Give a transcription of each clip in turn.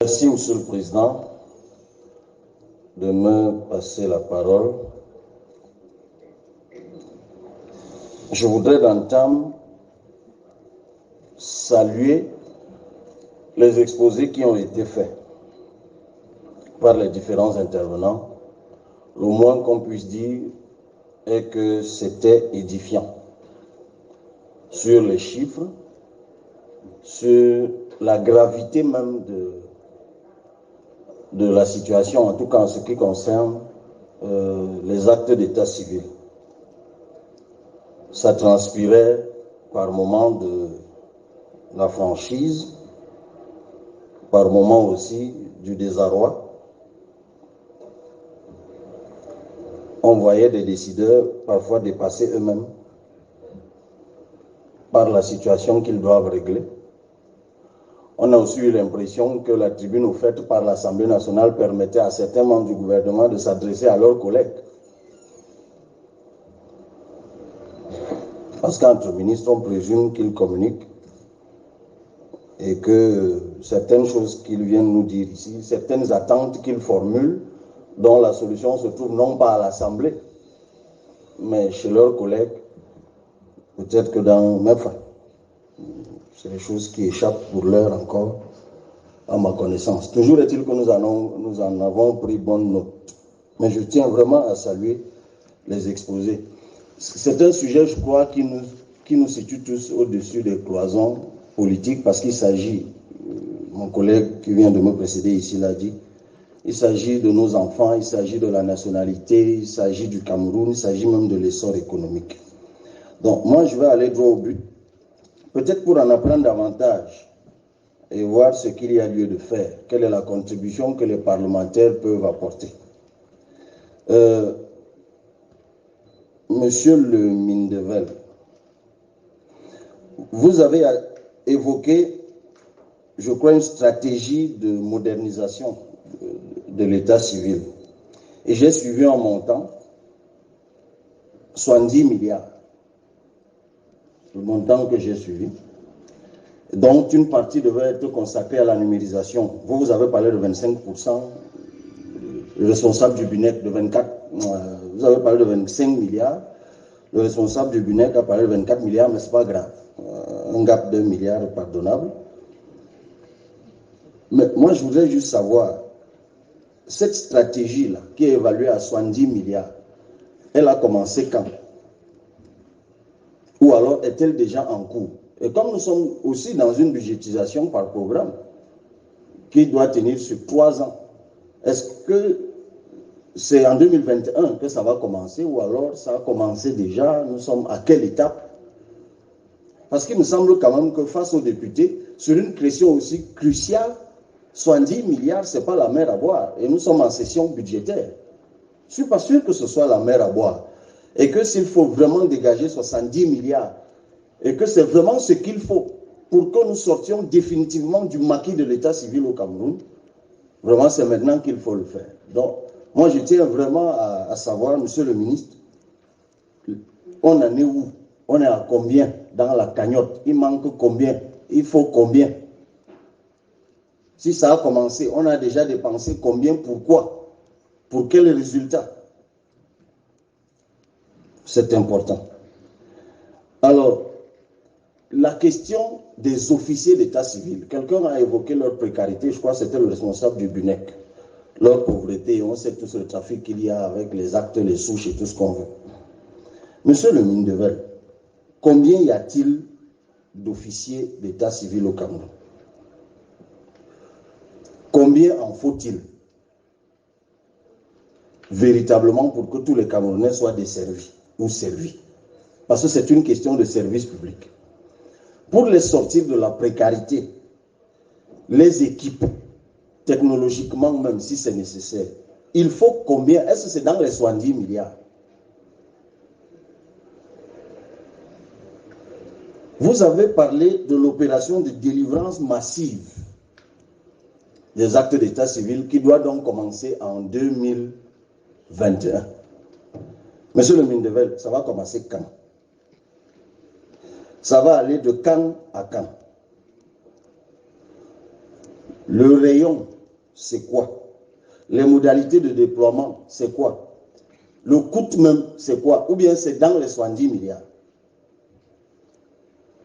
Merci, Monsieur le Président, de me passer la parole. Je voudrais d'entame saluer les exposés qui ont été faits par les différents intervenants. Le moins qu'on puisse dire est que c'était édifiant sur les chiffres, sur la gravité même de la situation, en tout cas en ce qui concerne les actes d'état civil. Ça transpirait par moments de la franchise, par moments aussi du désarroi. On voyait des décideurs parfois dépasser eux-mêmes par la situation qu'ils doivent régler. On a aussi eu l'impression que la tribune offerte par l'Assemblée nationale permettait à certains membres du gouvernement de s'adresser à leurs collègues. Parce qu'entre ministres, on présume qu'ils communiquent et que certaines choses qu'ils viennent nous dire ici, certaines attentes qu'ils formulent, dont la solution se trouve non pas à l'Assemblée, mais chez leurs collègues, peut-être que dans mes fins. C'est des choses qui échappent pour l'heure encore à ma connaissance. Toujours est-il que nous en avons pris bonne note. Mais je tiens vraiment à saluer les exposés. C'est un sujet, je crois, qui nous situe tous au-dessus des cloisons politiques parce qu'il s'agit, mon collègue qui vient de me précéder ici l'a dit, il s'agit de nos enfants, il s'agit de la nationalité, il s'agit du Cameroun, il s'agit même de l'essor économique. Donc moi, je vais aller droit au but, peut-être pour en apprendre davantage et voir ce qu'il y a lieu de faire, quelle est la contribution que les parlementaires peuvent apporter. Monsieur le Mindevel, vous avez évoqué, je crois, une stratégie de modernisation de l'état civil. Et j'ai suivi en montant 70 milliards, le montant que j'ai suivi, dont une partie devait être consacrée à la numérisation. Vous avez parlé de 25%, le responsable du BUNEC de 24, vous avez parlé de 25 milliards, le responsable du BUNEC a parlé de 24 milliards, mais ce n'est pas grave. Un gap de 1 milliard est pardonnable. Mais moi, je voudrais juste savoir, cette stratégie-là, qui est évaluée à 70 milliards, elle a commencé quand? Ou alors est-elle déjà en cours? Et comme nous sommes aussi dans une budgétisation par programme, qui doit tenir sur 3 ans, est-ce que c'est en 2021 que ça va commencer ou alors ça a commencé déjà? Nous sommes à quelle étape? Parce qu'il me semble quand même que face aux députés, sur une question aussi cruciale, 70 milliards, ce n'est pas la mer à boire. Et nous sommes en session budgétaire. Je ne suis pas sûr que ce soit la mer à boire. Et que s'il faut vraiment dégager 70 milliards, et que c'est vraiment ce qu'il faut pour que nous sortions définitivement du maquis de l'état civil au Cameroun, vraiment c'est maintenant qu'il faut le faire. Donc, moi je tiens vraiment à savoir, monsieur le ministre, on en est où? On est à combien dans la cagnotte? Il manque combien? Il faut combien? Si ça a commencé, on a déjà dépensé combien? Pourquoi? Pour quel résultat? C'est important. Alors, la question des officiers d'état civil, quelqu'un a évoqué leur précarité, je crois que c'était le responsable du BUNEC, leur pauvreté, on sait tout le trafic qu'il y a avec les actes, les souches et tout ce qu'on veut. Monsieur le Mindevel, combien y a-t-il d'officiers d'état civil au Cameroun? Combien en faut-il véritablement pour que tous les Camerounais soient desservis ou servis? Parce que c'est une question de service public. Pour les sortir de la précarité, les équipes, technologiquement même si c'est nécessaire, il faut combien? Est-ce que c'est dans les 70 milliards? Vous avez parlé de l'opération de délivrance massive des actes d'état civil qui doit donc commencer en 2021. Monsieur le Mindevel, ça va commencer quand? Ça va aller de quand à quand? Le rayon, c'est quoi? Les modalités de déploiement, c'est quoi? Le coût même, c'est quoi? Ou bien c'est dans les 70 milliards?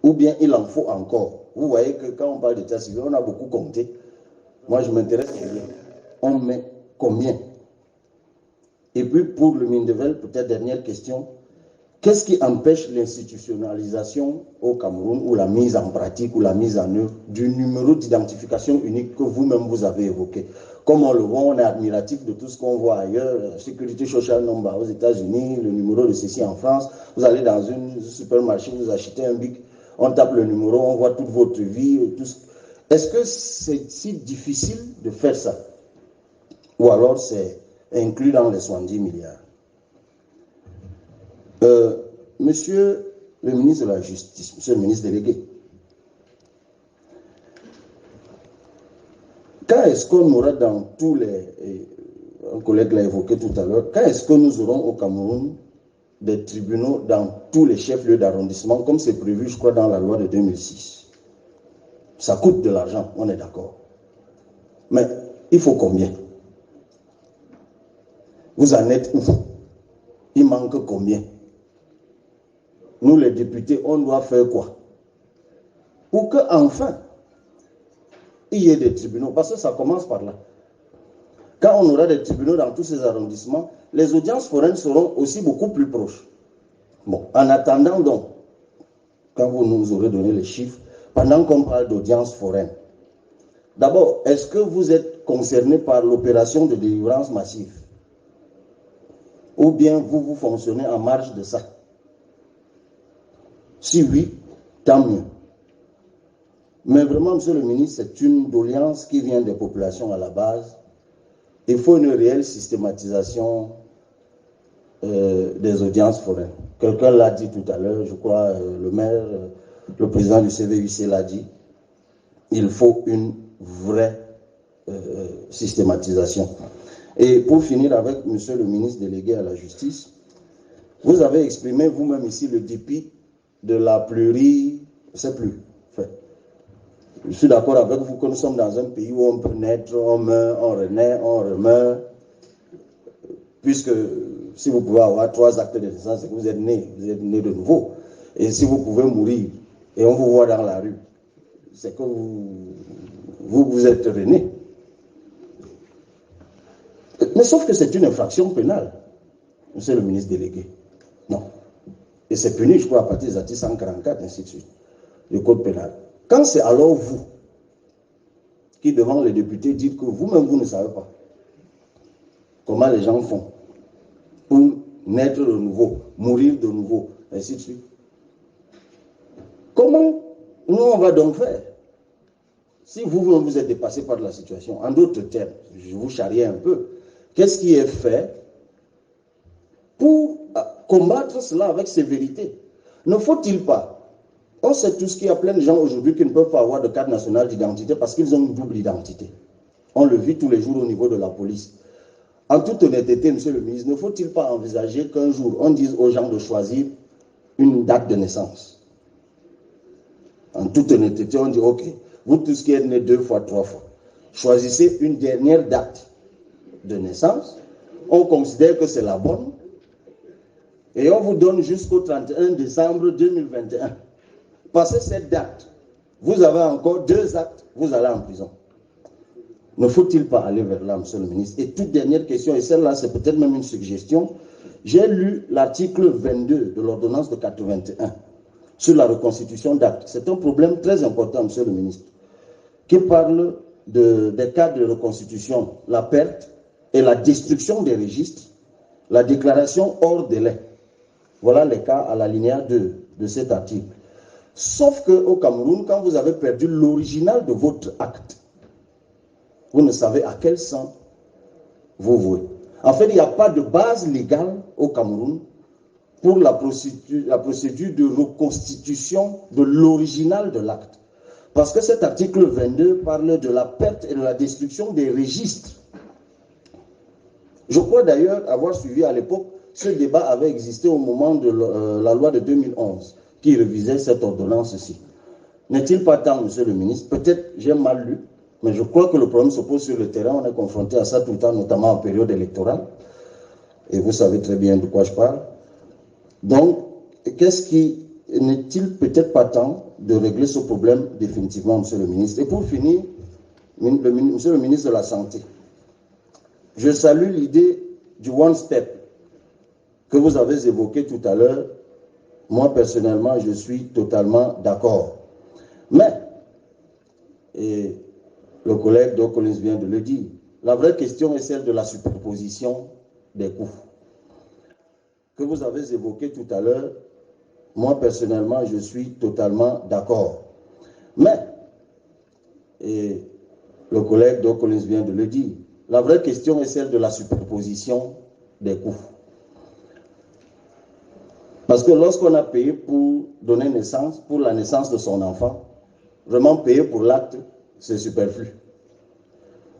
Ou bien il en faut encore? Vous voyez que quand on parle d'état civil, on a beaucoup compté. Moi, je m'intéresse combien? On met combien? Et puis, pour le Mindevel, peut-être dernière question, qu'est-ce qui empêche l'institutionnalisation au Cameroun ou la mise en pratique ou la mise en œuvre du numéro d'identification unique que vous-même vous avez évoqué? Comme on le voit, on est admiratif de tout ce qu'on voit ailleurs, Sécurité Social Number aux États-Unis, le numéro de ceci en France. Vous allez dans un supermarché, vous achetez un bic, on tape le numéro, on voit toute votre vie. Est-ce que c'est si difficile de faire ça? Ou alors c'est inclus dans les 70 milliards? Monsieur le ministre de la Justice, monsieur le ministre délégué, quand est-ce qu'on aura dans tous les... Un collègue l'a évoqué tout à l'heure, quand est-ce que nous aurons au Cameroun des tribunaux dans tous les chefs-lieux d'arrondissement, comme c'est prévu, je crois, dans la loi de 2006? Ça coûte de l'argent, on est d'accord. Mais il faut combien? Vous en êtes où? Il manque combien? Nous, les députés, on doit faire quoi? Pour qu'enfin, il y ait des tribunaux, parce que ça commence par là. Quand on aura des tribunaux dans tous ces arrondissements, les audiences foraines seront aussi beaucoup plus proches. Bon, en attendant donc, quand vous nous aurez donné les chiffres, pendant qu'on parle d'audience foraine, d'abord, est-ce que vous êtes concerné par l'opération de délivrance massive? Ou bien vous fonctionnez en marge de ça? Si oui, tant mieux. Mais vraiment, monsieur le ministre, c'est une doléance qui vient des populations à la base. Il faut une réelle systématisation des audiences foraines. Quelqu'un l'a dit tout à l'heure, je crois, le maire, le président du CVUC l'a dit. Il faut une vraie systématisation. Et pour finir avec monsieur le ministre délégué à la justice, vous avez exprimé vous-même ici le dépit de la pleurie, je ne sais plus. Enfin, je suis d'accord avec vous que nous sommes dans un pays où on peut naître, on meurt, on renaît, on remeurt, puisque si vous pouvez avoir 3 actes de naissance, c'est que vous êtes né de nouveau. Et si vous pouvez mourir et on vous voit dans la rue, c'est que vous êtes rené. Mais sauf que c'est une infraction pénale, monsieur le ministre délégué. Non. Et c'est puni, je crois, à partir des articles 144, ainsi de suite, du code pénal. Quand c'est alors vous qui, devant les députés, dites que vous-même, vous ne savez pas comment les gens font pour naître de nouveau, mourir de nouveau, ainsi de suite. Comment nous, on va donc faire? Si vous êtes dépassé par la situation, en d'autres termes, je vous charrie un peu, qu'est-ce qui est fait pour combattre cela avec sévérité? Ne faut-il pas? On sait tous qu'il y a plein de gens aujourd'hui qui ne peuvent pas avoir de carte nationale d'identité parce qu'ils ont une double identité. On le vit tous les jours au niveau de la police. En toute honnêteté, monsieur le ministre, ne faut-il pas envisager qu'un jour, on dise aux gens de choisir une date de naissance? En toute honnêteté, on dit, ok, vous tous qui êtes nés 2 fois, 3 fois, choisissez une dernière date de naissance, on considère que c'est la bonne, et on vous donne jusqu'au 31 décembre 2021. Passez cette date, vous avez encore 2 actes, vous allez en prison. Ne faut-il pas aller vers là, monsieur le ministre? Et toute dernière question, et celle-là, c'est peut-être même une suggestion. J'ai lu l'article 22 de l'ordonnance de 81 sur la reconstitution d'actes. C'est un problème très important, monsieur le ministre, qui parle des cas de reconstitution, la perte et la destruction des registres, la déclaration hors délai. Voilà les cas à l'alinéa 2 de cet article. Sauf qu'au Cameroun, quand vous avez perdu l'original de votre acte, vous ne savez à quel sang vous vouez. En fait, il n'y a pas de base légale au Cameroun pour la procédure de reconstitution de l'original de l'acte. Parce que cet article 22 parle de la perte et de la destruction des registres. Je crois d'ailleurs avoir suivi à l'époque, ce débat avait existé au moment de la loi de 2011 qui révisait cette ordonnance-ci. N'est-il pas temps, monsieur le ministre, peut-être j'ai mal lu, Mais je crois que le problème se pose sur le terrain. On est confronté à ça tout le temps, notamment en période électorale. Et vous savez très bien de quoi je parle. Donc, n'est-il peut-être pas temps de régler ce problème définitivement, Monsieur le ministre? Et pour finir, Monsieur le ministre de la Santé, je salue l'idée du One Step que vous avez évoqué tout à l'heure. Moi, personnellement, je suis totalement d'accord. Mais, et le collègue Doc Collins vient de le dire, la vraie question est celle de la superposition des coûts que vous avez évoqué tout à l'heure. Moi, personnellement, je suis totalement d'accord. Mais, et le collègue Doc Collins vient de le dire, la vraie question est celle de la superposition des coûts. Parce que lorsqu'on a payé pour donner naissance, pour la naissance de son enfant, vraiment payer pour l'acte, c'est superflu.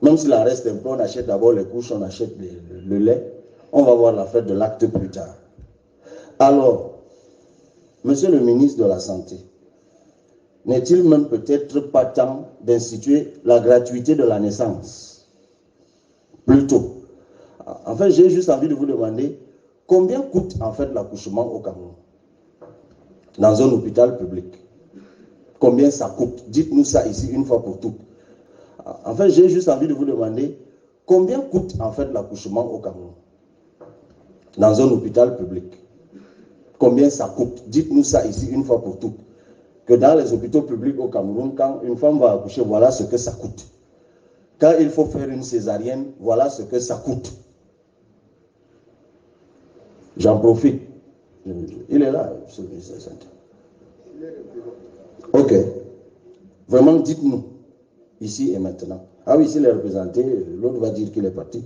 Même s'il en reste un peu, on achète d'abord les couches, on achète le lait, on va voir la fête de l'acte plus tard. Alors, Monsieur le ministre de la Santé, n'est-il même peut-être pas temps d'instituer la gratuité de la naissance? Plutôt. En fait, j'ai juste envie de vous demander combien coûte en fait l'accouchement au Cameroun? Dans un hôpital public. Combien ça coûte? Dites-nous ça ici une fois pour toutes. En fait, j'ai juste envie de vous demander combien coûte en fait l'accouchement au Cameroun? Dans un hôpital public. Combien ça coûte? Dites-nous ça ici une fois pour toutes. Que dans les hôpitaux publics au Cameroun, quand une femme va accoucher, voilà ce que ça coûte. Quand il faut faire une césarienne, voilà ce que ça coûte. J'en profite. Il est là, ce ministre de la Santé. Ok. Vraiment, dites-nous, ici et maintenant. Ah oui, s'il est représenté, l'autre va dire qu'il est parti.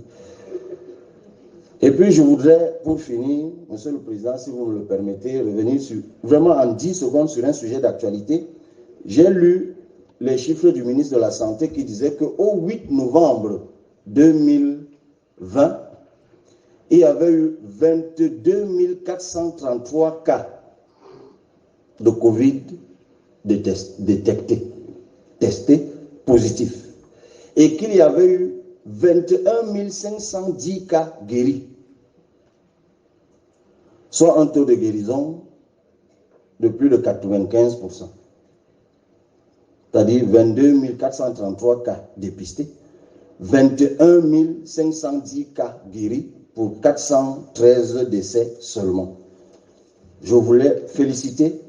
Et puis, je voudrais, pour finir, Monsieur le Président, si vous me le permettez, revenir vraiment en 10 secondes sur un sujet d'actualité. J'ai lu les chiffres du ministre de la Santé qui disait qu'au 8 novembre 2020, il y avait eu 22 433 cas de Covid détectés, testés positifs. Et qu'il y avait eu 21 510 cas guéris. Soit un taux de guérison de plus de 95%. C'est-à-dire 22 433 cas dépistés, 21 510 cas guéris pour 413 décès seulement. Je voulais féliciter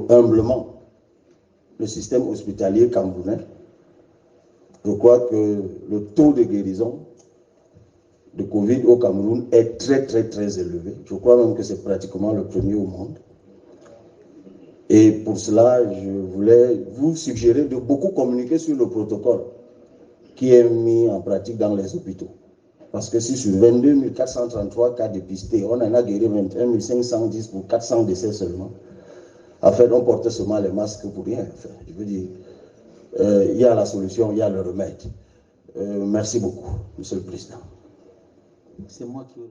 humblement le système hospitalier camerounais. Je crois que le taux de guérison de Covid au Cameroun est très, très, très élevé. Je crois même que c'est pratiquement le premier au monde. Et pour cela, je voulais vous suggérer de beaucoup communiquer sur le protocole qui est mis en pratique dans les hôpitaux. Parce que si sur 22 433 cas dépistés, on en a guéri 21 510 pour 400 décès seulement, en fait, on portait seulement les masques pour rien. Enfin, je veux dire, il y a la solution, il y a le remède. Merci beaucoup, Monsieur le Président. C'est moi qui...